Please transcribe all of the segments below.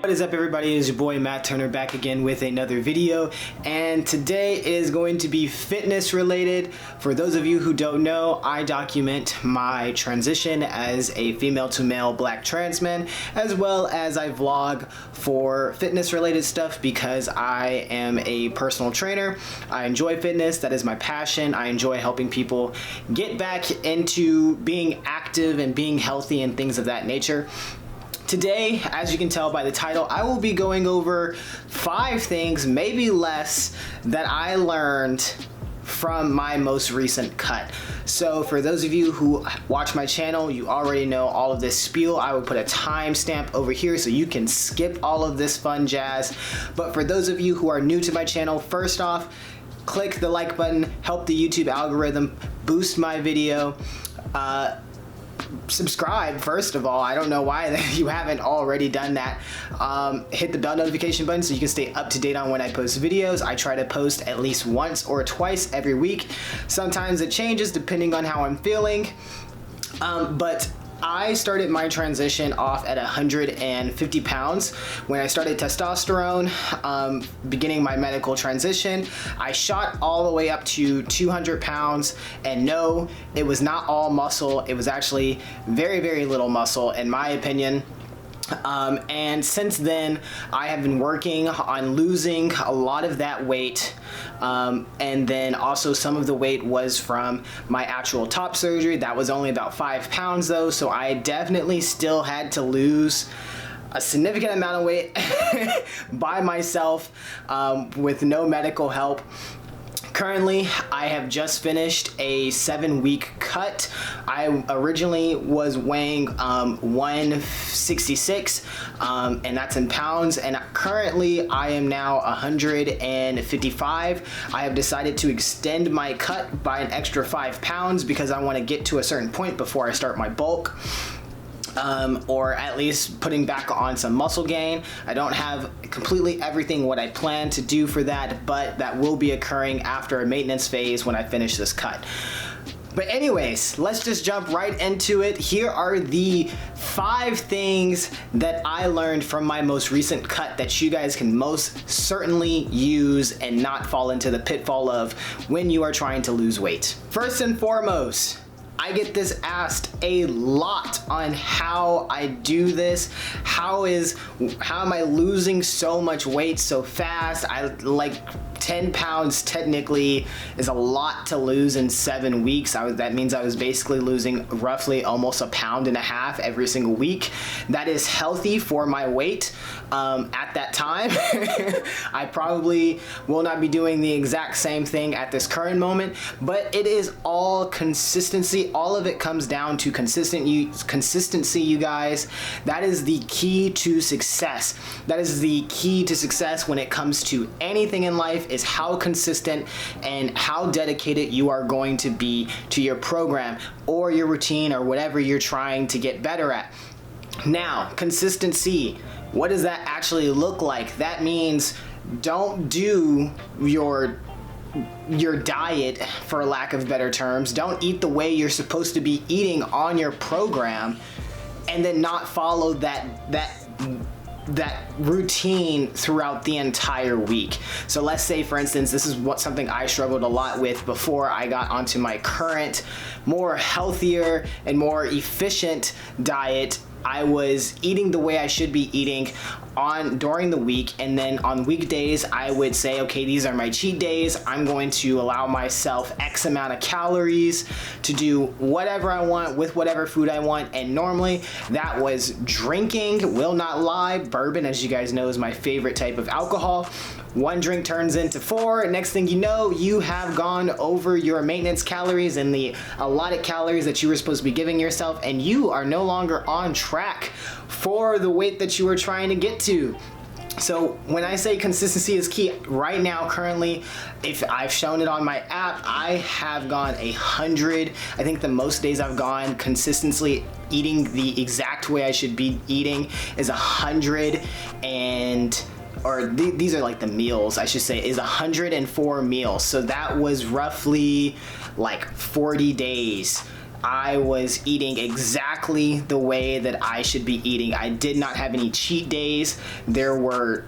What is up, everybody? It's your boy Matt Turner back again with another video, and today is going to be fitness related. For those of you who don't know, I document my transition as a female to male black trans man, as well as I vlog for fitness related stuff because I am a personal trainer. I enjoy fitness, that is my passion. I enjoy helping people get back into being active and being healthy and things of that nature. Today, as you can tell by the title, I will be going over 5 things, maybe less, that I learned from my most recent cut. So for those of you who watch my channel, you already know all of this spiel. I will put a timestamp over here so you can skip all of this fun jazz. But for those of you who are new to my channel, first off, click the like button, help the YouTube algorithm, boost my video. Subscribe first of all. I don't know why you haven't already done that. Hit the bell notification button so you can stay up to date on when I post videos. I try to post at least once or twice every week. Sometimes it changes depending on how I'm feeling, but I started my transition off at 150 pounds. When I started testosterone, beginning my medical transition, I shot all the way up to 200 pounds, and no, it was not all muscle. It was actually very, very little muscle, in my opinion. And since then, I have been working on losing a lot of that weight. And then also some of the weight was from my actual top surgery. That was only about 5 pounds though. So I definitely still had to lose a significant amount of weight by myself, with no medical help. Currently, I have just finished a 7-week cut. I originally was weighing 166, and that's in pounds, and currently I am now 155. I have decided to extend my cut by an extra 5 pounds because I want to get to a certain point before I start my bulk. Or at least putting back on some muscle gain. I don't have completely everything what I plan to do for that, but that will be occurring after a maintenance phase when I finish this cut. But anyways, let's just jump right into it. Here are the 5 things that I learned from my most recent cut that you guys can most certainly use and not fall into the pitfall of when you are trying to lose weight. First and foremost, I get this asked a lot on how I do this. How am I losing so much weight so fast? 10 pounds technically is a lot to lose in 7 weeks. That means I was basically losing roughly almost 1.5 pounds every single week. That is healthy for my weight at that time. I probably will not be doing the exact same thing at this current moment, but it is all consistency. All of it comes down to consistency, you guys. That is the key to success. That is the key to success when it comes to anything in life, is how consistent and how dedicated you are going to be to your program or your routine or whatever you're trying to get better at. Now, consistency, what does that actually look like? That means don't do your diet, for lack of better terms. Don't eat the way you're supposed to be eating on your program and then not follow that routine throughout the entire week. So let's say, for instance, this is something I struggled a lot with before I got onto my current, more healthier and more efficient diet. I was eating the way I should be eating during the week, and then on weekdays I would say, okay, these are my cheat days. I'm going to allow myself X amount of calories to do whatever I want with whatever food I want. And normally that was drinking. Will not lie, bourbon, as you guys know, is my favorite type of alcohol. 1 drink turns into 4. Next thing you know, you have gone over your maintenance calories and the allotted calories that you were supposed to be giving yourself, and you are no longer on track for the weight that you were trying to get to. So when I say consistency is key, right now, currently, if I've shown it on my app, I have gone 100. I think the most days I've gone consistently eating the exact way I should be eating is 100 these are like the meals, I should say, is 104 meals. So that was roughly like 40 days I was eating exactly the way that I should be eating. I did not have any cheat days. There were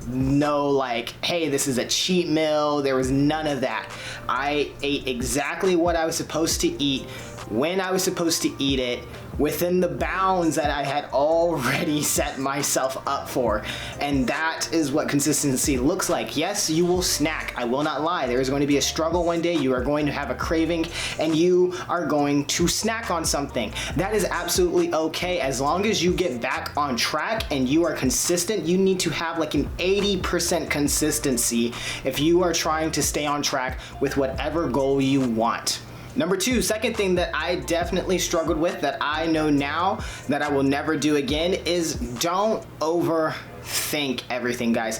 no hey, this is a cheat meal. There was none of that. I ate exactly what I was supposed to eat, when I was supposed to eat it, within the bounds that I had already set myself up for. And that is what consistency looks like. Yes, you will snack. I will not lie. There is going to be a struggle one day. You are going to have a craving and you are going to snack on something. That is absolutely okay. As long as you get back on track and you are consistent. You need to have like an 80% consistency if you are trying to stay on track with whatever goal you want. Number two, second thing that I definitely struggled with that I know now that I will never do again is don't overthink everything, guys.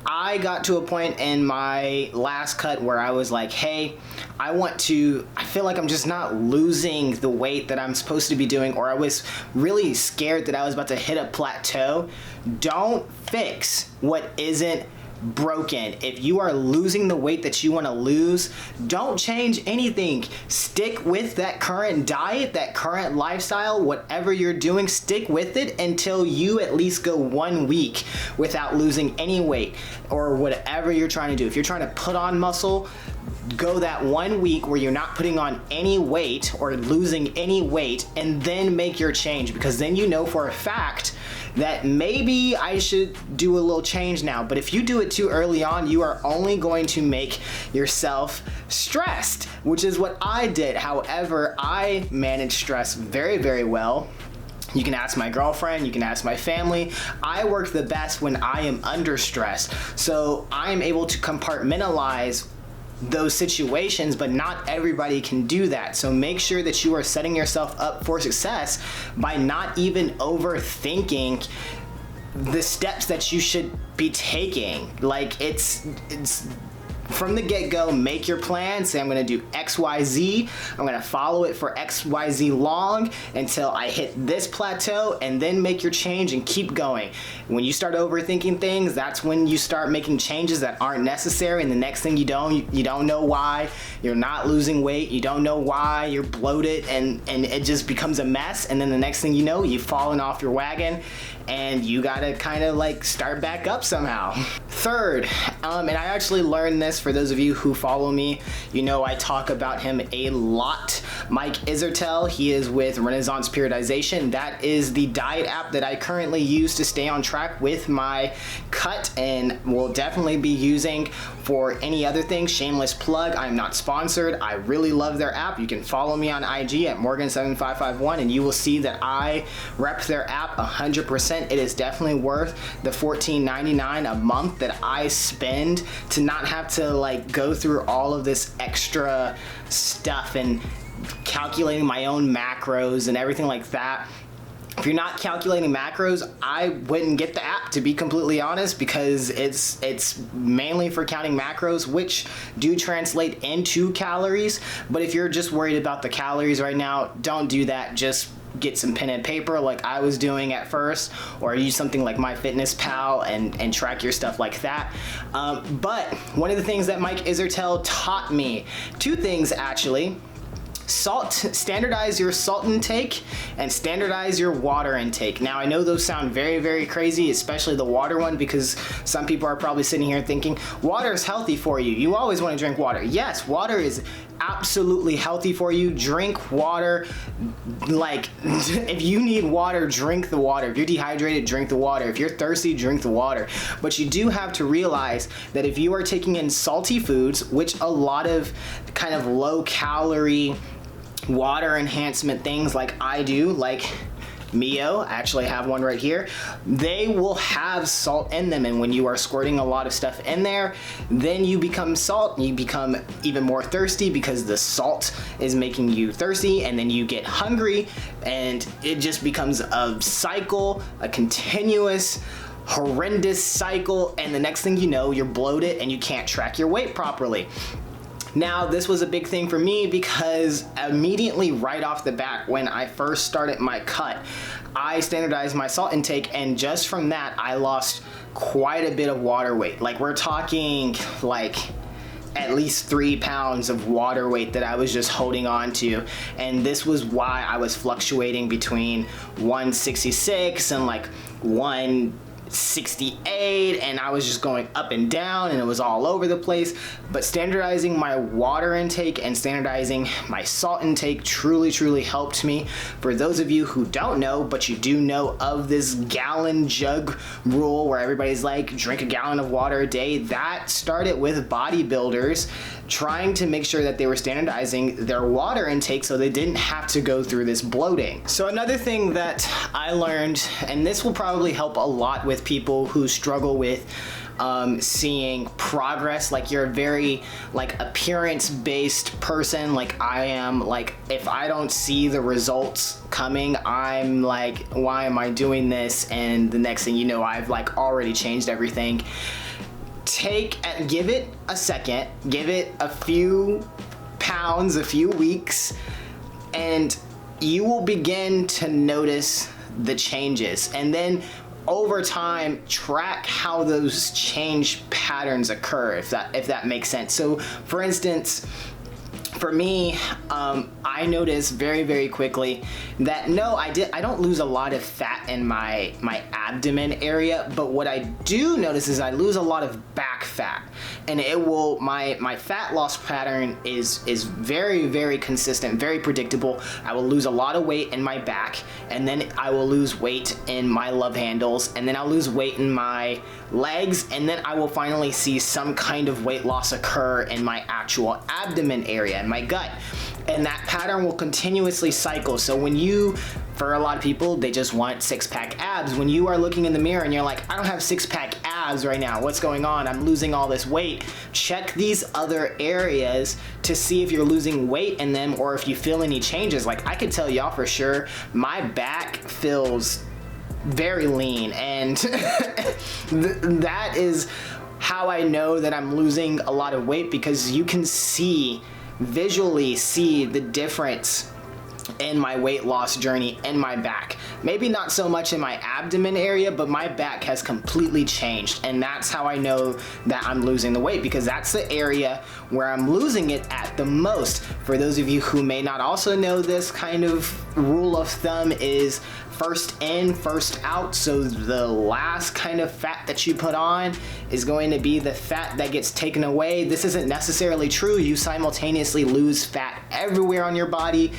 I got to a point in my last cut where I was like, hey, I feel like I'm just not losing the weight that I'm supposed to be doing, or I was really scared that I was about to hit a plateau. Don't fix what isn't broken. If you are losing the weight that you want to lose, don't change anything. Stick with that current diet, that current lifestyle, whatever you're doing, stick with it until you at least go 1 week without losing any weight, or whatever you're trying to do. If you're trying to put on muscle, go that 1 week where you're not putting on any weight or losing any weight, and then make your change, because then you know for a fact that maybe I should do a little change now. But if you do it too early on, you are only going to make yourself stressed, which is what I did. However, I manage stress very, very well. You can ask my girlfriend, you can ask my family. I work the best when I am under stress. So I am able to compartmentalize those situations, but not everybody can do that. So make sure that you are setting yourself up for success by not even overthinking the steps that you should be taking. Like it's from the get-go, make your plan, say I'm gonna do XYZ, I'm gonna follow it for XYZ long until I hit this plateau, and then make your change and keep going. When you start overthinking things, that's when you start making changes that aren't necessary, and the next thing you don't know why you're not losing weight, you don't know why you're bloated, and it just becomes a mess, and then the next thing you know, you've fallen off your wagon, and you gotta kind of like start back up somehow. Third, and I actually learned this, for those of you who follow me, you know I talk about him a lot. Mike Isertel, he is with Renaissance Periodization. That is the diet app that I currently use to stay on track with my cut, and will definitely be using for any other thing. Shameless plug, I'm not sponsored. I really love their app. You can follow me on IG at Morgan7551, and you will see that I rep their app 100%. It is definitely worth the $14.99 a month that I spend to not have to like go through all of this extra stuff and calculating my own macros and everything like that. If you're not calculating macros, I wouldn't get the app, to be completely honest, because it's mainly for counting macros, which do translate into calories. But if you're just worried about the calories right now, don't do that. Just get some pen and paper like I was doing at first, or use something like MyFitnessPal and track your stuff like that. But one of the things that Mike Isertel taught me, two things actually: standardize your salt intake and standardize your water intake. Now I know those sound very, very crazy, especially the water one, because some people are probably sitting here thinking water is healthy for you. You always want to drink water. Yes, water is absolutely healthy for you. Drink water. Like, if you need water, drink the water. If you're dehydrated, drink the water. If you're thirsty, drink the water. But you do have to realize that if you are taking in salty foods, which a lot of kind of low calorie water enhancement things like I do, like Mio, I actually have one right here, they will have salt in them, and when you are squirting a lot of stuff in there, then you become you become even more thirsty because the salt is making you thirsty, and then you get hungry, and it just becomes a cycle, a continuous horrendous cycle, and the next thing you know, you're bloated and you can't track your weight properly. Now, this was a big thing for me because immediately right off the bat, when I first started my cut, I standardized my salt intake, and just from that, I lost quite a bit of water weight. Like, we're talking like at least 3 pounds of water weight that I was just holding on to. And this was why I was fluctuating between 166 and like 168, and I was just going up and down, and it was all over the place. But standardizing my water intake and standardizing my salt intake truly helped me. For those of you who don't know, but you do know of this gallon jug rule where everybody's like, drink a gallon of water a day, that started with bodybuilders trying to make sure that they were standardizing their water intake so they didn't have to go through this bloating. So another thing that I learned, and this will probably help a lot with people who struggle with seeing progress, like you're a very like appearance-based person like I am. Like if I don't see the results coming, I'm like, why am I doing this? And the next thing you know, I've like already changed everything. Give it a second, give it a few pounds, a few weeks, and you will begin to notice the changes. And then over time, track how those change patterns occur, if that makes sense. So for instance, for me, I noticed very quickly that no, I don't lose a lot of fat in my abdomen area, but what I do notice is I lose a lot of back fat, and my fat loss pattern is very consistent, very predictable. I will lose a lot of weight in my back, and then I will lose weight in my love handles, and then I'll lose weight in my legs, and then I will finally see some kind of weight loss occur in my actual abdomen area, in my gut. And that pattern will continuously cycle. So for a lot of people, they just want six-pack abs. When you are looking in the mirror and you're like, I don't have six-pack abs right now, what's going on? I'm losing all this weight. Check these other areas to see if you're losing weight in them or if you feel any changes. Like I could tell y'all for sure, my back feels very lean, and that is how I know that I'm losing a lot of weight, because you can visually see the difference in my weight loss journey in my back. Maybe not so much in my abdomen area, but my back has completely changed, and that's how I know that I'm losing the weight, because that's the area where I'm losing it at the most. For those of you who may not also know, this kind of rule of thumb is first in, first out. So the last kind of fat that you put on is going to be the fat that gets taken away. This isn't necessarily true. You simultaneously lose fat everywhere on your body.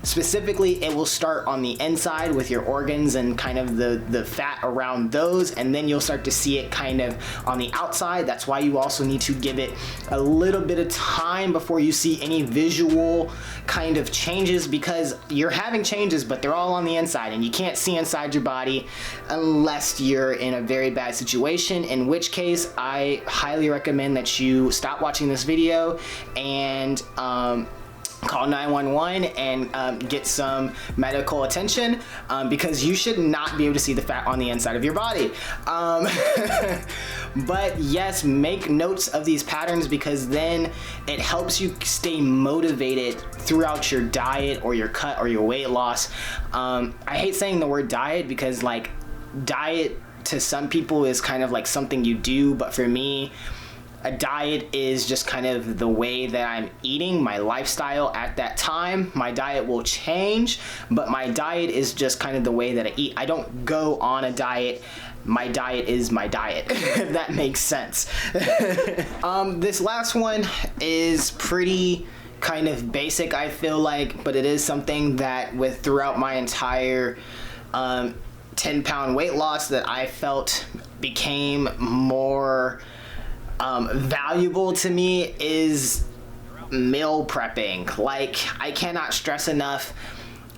Specifically, it will start on the inside with your organs and kind of the fat around those, and then you'll start to see it kind of on the outside. That's why you also need to give it a little bit of time before you see any visual kind of changes, because you're having changes, but they're all on the inside, and you can't see inside your body unless you're in a very bad situation, in which case I highly recommend that you stop watching this video and call 911 and get some medical attention, because you should not be able to see the fat on the inside of your body. But yes, make notes of these patterns, because then it helps you stay motivated throughout your diet or your cut or your weight loss. I hate saying the word diet, because like diet to some people is kind of like something you do, but for me, a diet is just kind of the way that I'm eating, my lifestyle at that time. My diet will change, but my diet is just kind of the way that I eat. I don't go on a diet. My diet is my diet, if that makes sense. This last one is pretty kind of basic, I feel like, but it is something that throughout my entire 10-pound weight loss that I felt became more valuable to me, is meal prepping. Like, I cannot stress enough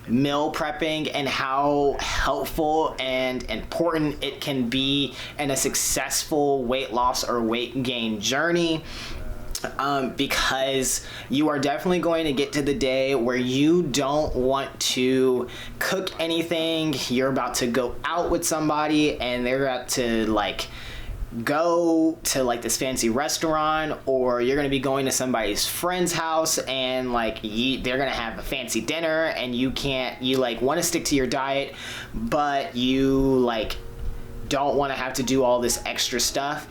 meal prepping and how helpful and important it can be in a successful weight loss or weight gain journey. Because you are definitely going to get to the day where you don't want to cook anything. You're about to go out with somebody and they're about to like go to like this fancy restaurant, or you're gonna be going to somebody's friend's house and like they're gonna have a fancy dinner, and you like want to stick to your diet, but you like don't want to have to do all this extra stuff.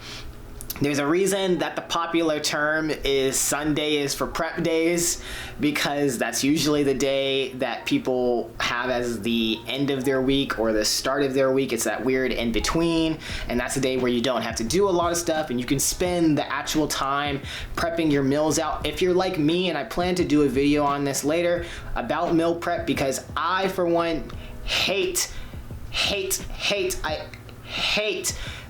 There's a reason that the popular term is Sunday is for prep days, because that's usually the day that people have as the end of their week or the start of their week. It's that weird in between, and that's the day where you don't have to do a lot of stuff and you can spend the actual time prepping your meals out. If you're like me, and I plan to do a video on this later about meal prep, because I, for one, hate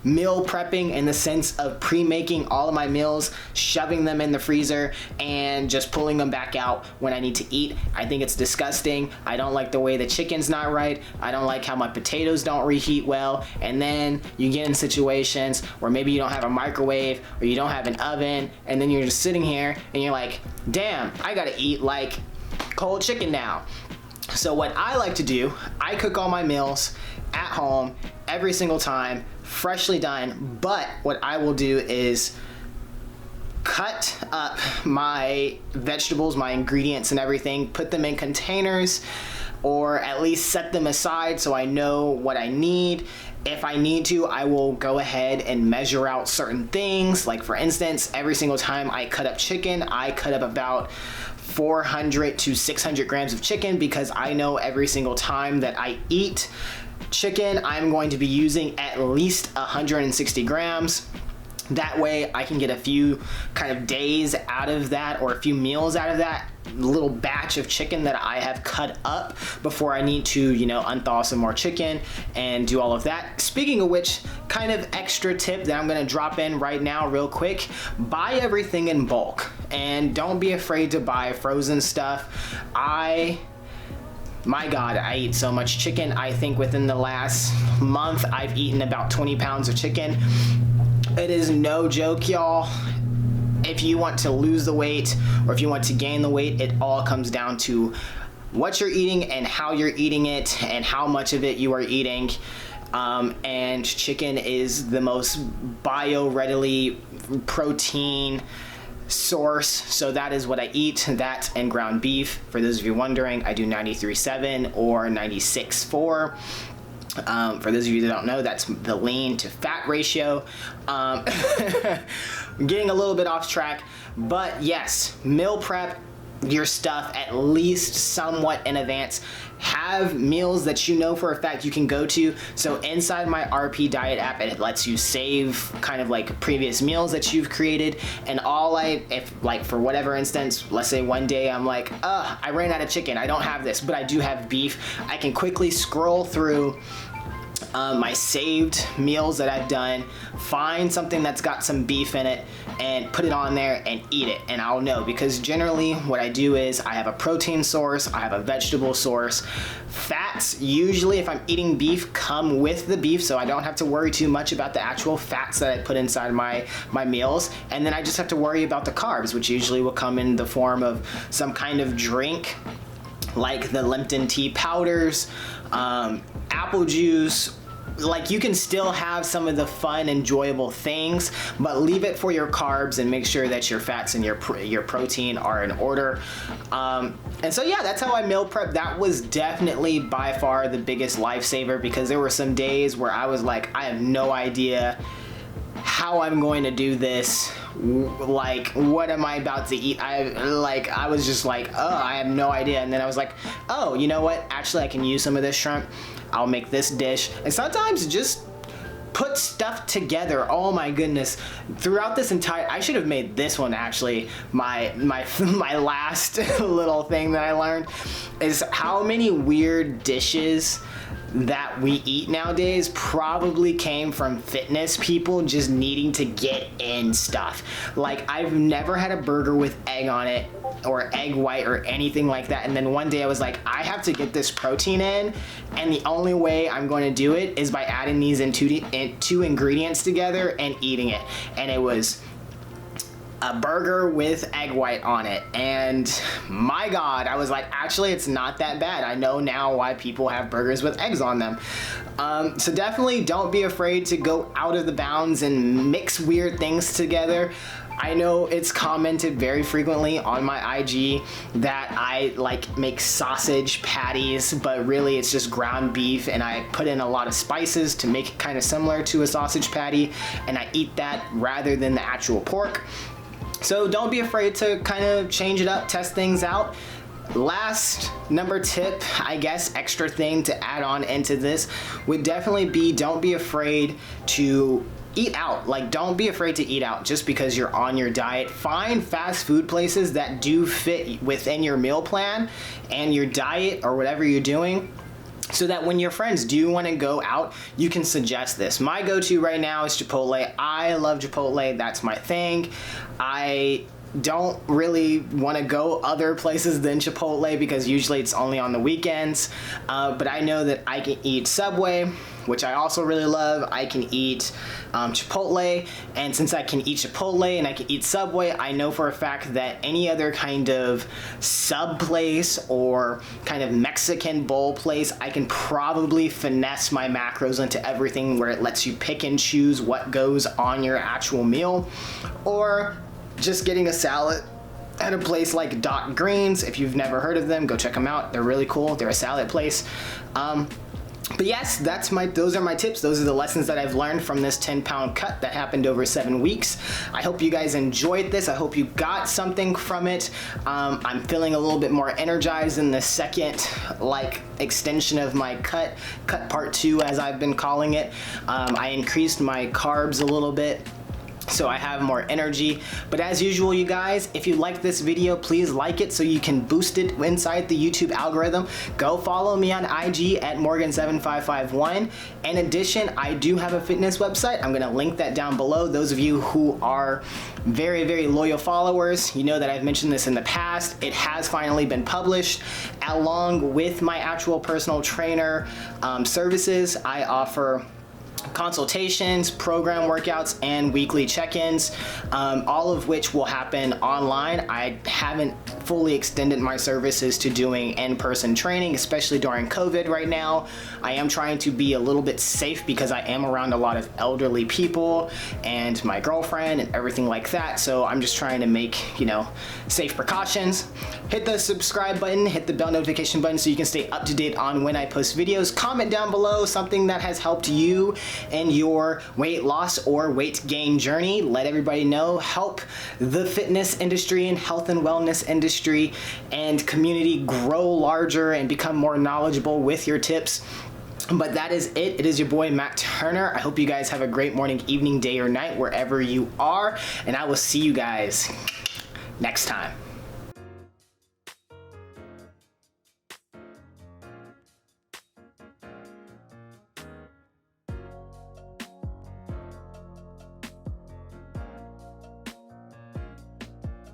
meal prepping in the sense of pre-making all of my meals, shoving them in the freezer, and just pulling them back out when I need to eat. I think it's disgusting. I don't like the way the chicken's not right. I don't like how my potatoes don't reheat well. And then you get in situations where maybe you don't have a microwave or you don't have an oven, and then you're just sitting here and you're like, damn, I gotta eat like cold chicken now. So what I like to do, I cook all my meals at home every single time, freshly done. But what I will do is cut up my vegetables, my ingredients and everything, put them in containers, or at least set them aside so I know what I need. If I need to, I will go ahead and measure out certain things. Like for instance, every single time I cut up chicken, I cut up about 400 to 600 grams of chicken, because I know every single time that I eat chicken, I'm going to be using at least 160 grams. That way I can get a few kind of days out of that, or a few meals out of that little batch of chicken that I have cut up before I need to, you know, unthaw some more chicken and do all of that. Speaking of which, kind of extra tip that I'm gonna drop in right now real quick: buy everything in bulk, and don't be afraid to buy frozen stuff. My God, I eat so much chicken. I think within the last month, I've eaten about 20 pounds of chicken. It is no joke, y'all. If you want to lose the weight or if you want to gain the weight, it all comes down to what you're eating and how you're eating it and how much of it you are eating. And chicken is the most bio-readily protein source, so that is what I eat. That and ground beef. For those of you wondering, I do 93.7 or 96.4. For those of you that don't know, that's the lean to fat ratio. Getting a little bit off track, but yes, meal prep your stuff at least somewhat in advance. Have meals that you know for a fact you can go to. So inside my RP Diet app, it lets you save kind of like previous meals that you've created. And if like for whatever instance, let's say one day I'm like, I ran out of chicken, I don't have this, but I do have beef. I can quickly scroll through my saved meals that I've done, find something that's got some beef in it, and put it on there and eat it. And I'll know, because generally what I do is I have a protein source, I have a vegetable source. Fats, usually if I'm eating beef, come with the beef, so I don't have to worry too much about the actual fats that I put inside my meals. And then I just have to worry about the carbs, which usually will come in the form of some kind of drink, like the Lipton tea powders, apple juice. Like, you can still have some of the fun, enjoyable things, but leave it for your carbs and make sure that your fats and your protein are in order. And so yeah, that's how I meal prep. That was definitely by far the biggest lifesaver, because there were some days where I was like, I have no idea how I'm going to do this. Like, what am I about to eat? I was just like, oh, I have no idea. And then I was like, oh, you know what? Actually, I can use some of this shrimp. I'll make this dish. And sometimes just put stuff together. Oh my goodness. Throughout this entire, I should have made this one actually my last little thing that I learned, is how many weird dishes that we eat nowadays probably came from fitness people just needing to get in stuff. Like, I've never had a burger with egg on it or egg white or anything like that, and then one day I was like, I have to get this protein in, and the only way I'm going to do it is by adding these two ingredients together and eating it. And it was a burger with egg white on it, and my God, I was like, actually, it's not that bad. I know now why people have burgers with eggs on them. So definitely don't be afraid to go out of the bounds and mix weird things together. I know it's commented very frequently on my IG that I like make sausage patties, but really it's just ground beef, and I put in a lot of spices to make it kind of similar to a sausage patty, and I eat that rather than the actual pork. So don't be afraid to kind of change it up, test things out. Last number tip, I guess, extra thing to add on into this would definitely be, don't be afraid to eat out. Like, don't be afraid to eat out just because you're on your diet. Find fast food places that do fit within your meal plan and your diet or whatever you're doing, so that when your friends do want to go out, you can suggest this. My go-to right now is Chipotle. I love Chipotle. That's my thing. I don't really want to go other places than Chipotle because usually it's only on the weekends. But I know that I can eat Subway, which I also really love. I can eat Chipotle, and since I can eat Chipotle and I can eat Subway, I know for a fact that any other kind of sub place or kind of Mexican bowl place, I can probably finesse my macros into everything where it lets you pick and choose what goes on your actual meal. Or just getting a salad at a place like Dot Greens. If you've never heard of them, go check them out. They're really cool. They're a salad place. But yes, those are my tips. Those are the lessons that I've learned from this 10-pound cut that happened over 7 weeks. I hope you guys enjoyed this. I hope you got something from it. I'm feeling a little bit more energized in the second extension of my cut part 2, as I've been calling it. I increased my carbs a little bit, so I have more energy. But as usual, you guys, if you like this video, please like it so you can boost it inside the YouTube algorithm. Go follow me on IG at Morgan7551. In addition, I do have a fitness website. I'm gonna link that down below. Those of you who are very, very loyal followers, you know that I've mentioned this in the past. It has finally been published. Along with my actual personal trainer services, I offer consultations, program workouts, and weekly check-ins, all of which will happen online. I haven't fully extended my services to doing in-person training, especially during COVID right now. I am trying to be a little bit safe because I am around a lot of elderly people and my girlfriend and everything like that. So I'm just trying to make, you know, safe precautions. Hit the subscribe button, hit the bell notification button so you can stay up to date on when I post videos. Comment down below something that has helped you in your weight loss or weight gain journey. Let everybody know. Help the fitness industry and health and wellness industry and community grow larger and become more knowledgeable with your tips. But that is it. It is your boy Matt Turner. I hope you guys have a great morning, evening, day, or night, wherever you are, and I will see you guys next time.